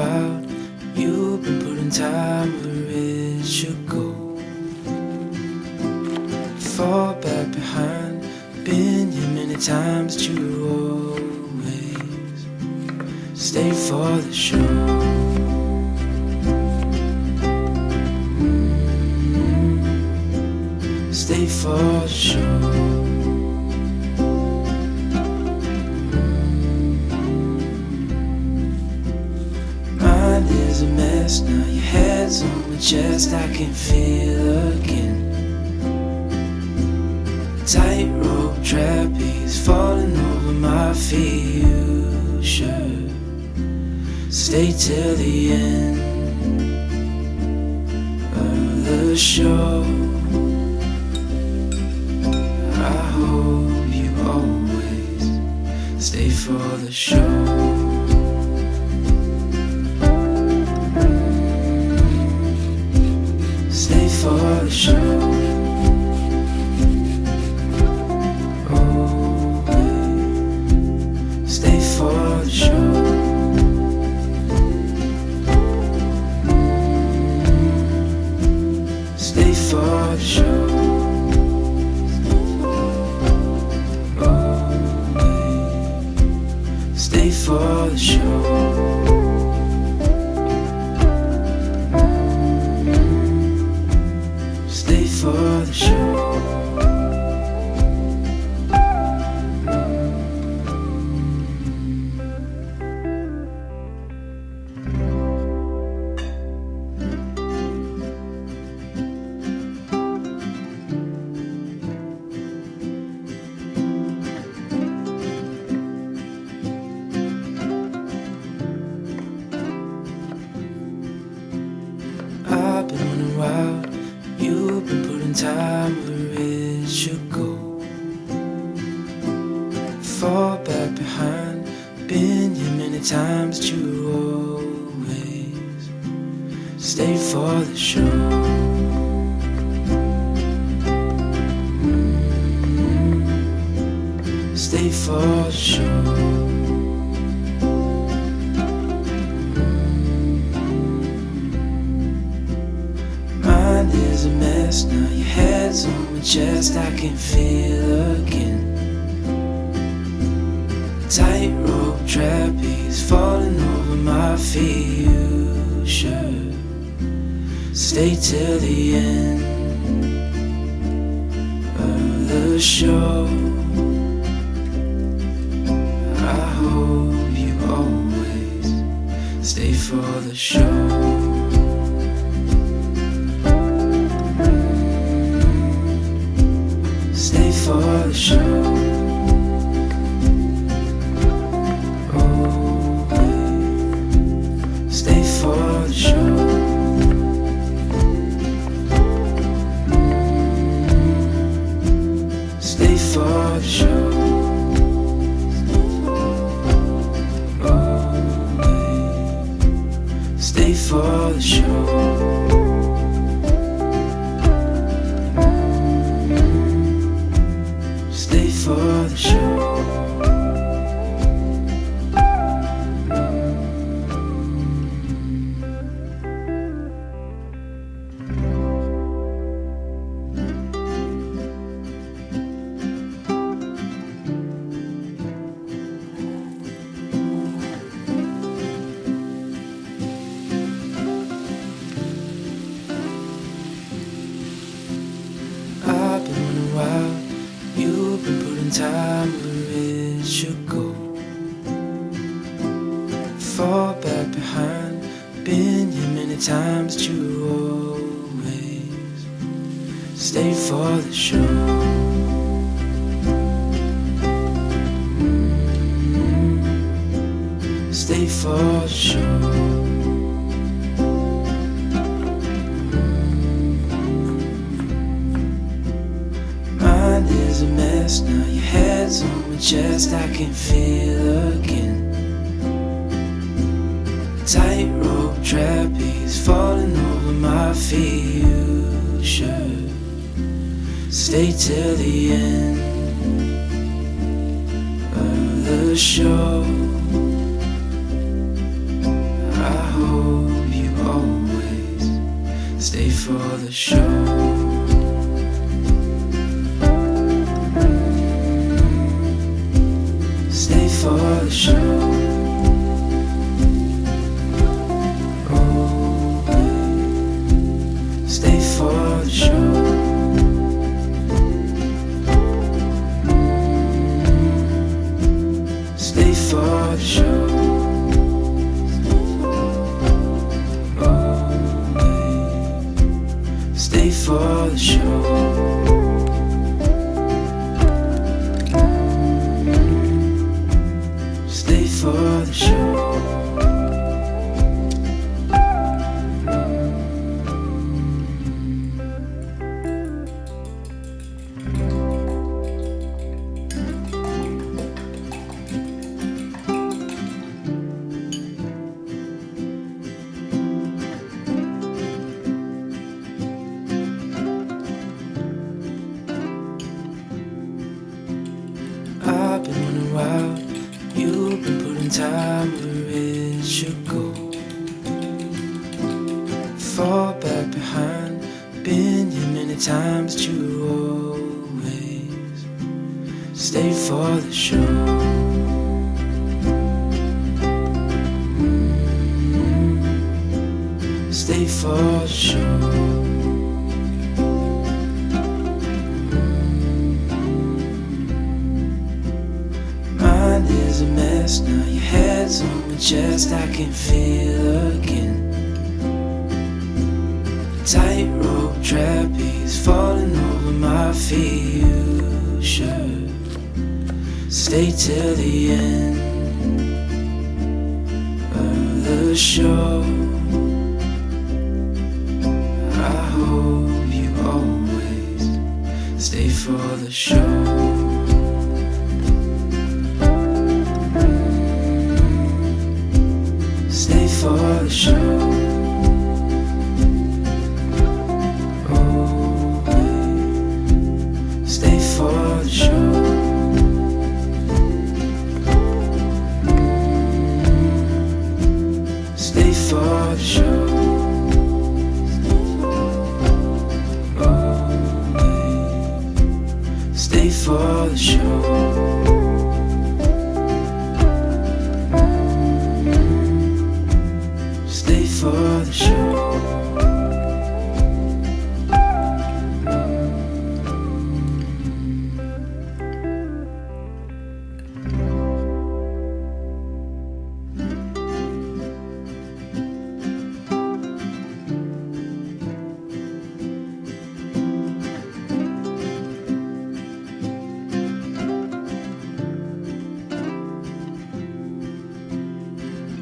wild. You've been putting time where it should go. Fall back behind. Been here many times, but you always stay for the show. Stay for the show. Mind is a mess now, your head's on my chest, I can feel again. Tightrope trapeze falling over my feet. You should stay till the end of the show. I hope you always stay for the show. Stay for the show. Stay for the show. Stay for the show. Stay for the show. Stay for the show. I've been running wild. You've been putting time where it should go. Fall back behind. Been here many times, but you always stay for the show. Stay for the show. Is a mess now, your head's on my chest, I can feel again. Tightrope trapeze falling over my feet. You should stay till the end of the show. I hope you always stay for the show. Stay for the show. Oh, babe. Stay for the show. Stay for the show. Oh, babe. Stay for the show. Stay for the show. I've been running wild. You've been putting time where it should go. Fall back behind. Been here many times, but you always stay for the show. Stay for the show. Mind is a mess now, your head's on my chest, I can feel again. Tightrope trapeze falling over my feet. You should stay till the end of the show. I for the show. Stay for the show. Oh, babe. Stay for the show. Stay for the show. Oh, babe. Stay for the show. Stay for the show. I've been running wild. You've been putting time where it should go. Fall back behind. Been here many times, but you always stay for the show. Stay for the show. Mine is a mess now, your head's on my chest, I can feel again. Tightrope trapeze falling over my feet. You should stay till the end of the show. I hope you always stay for the show. Stay for the show. Oh, babe. Stay for the show. Stay for the show. Oh, babe. Stay for the show. Stay for the show.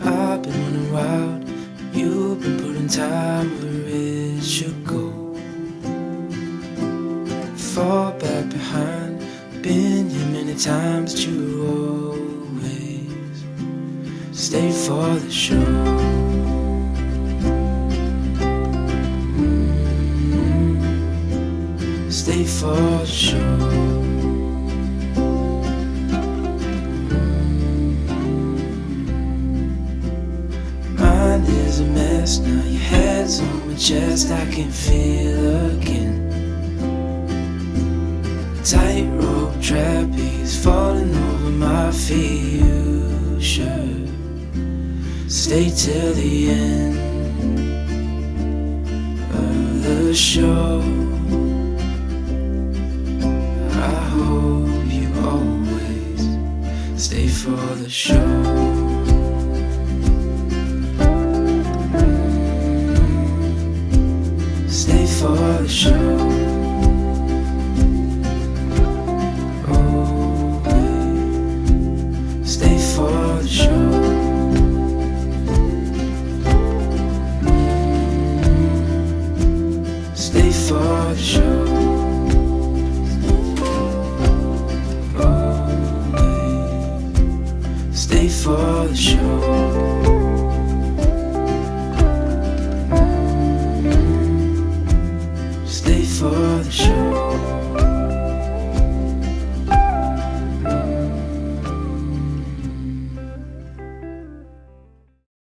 I've been running wild. You've been putting time where it should go. Fall back behind. Been here many times, but you always stay for the show. Stay for the show. Mine is a mess now, your head's on my chest, I can feel again. Tightrope trapeze falling over my feet. You should stay till the end of the show. I hope you always stay for the show. Stay for the show. Oh, babe. Stay for the show. Stay for the show. Oh, babe. Stay for the show.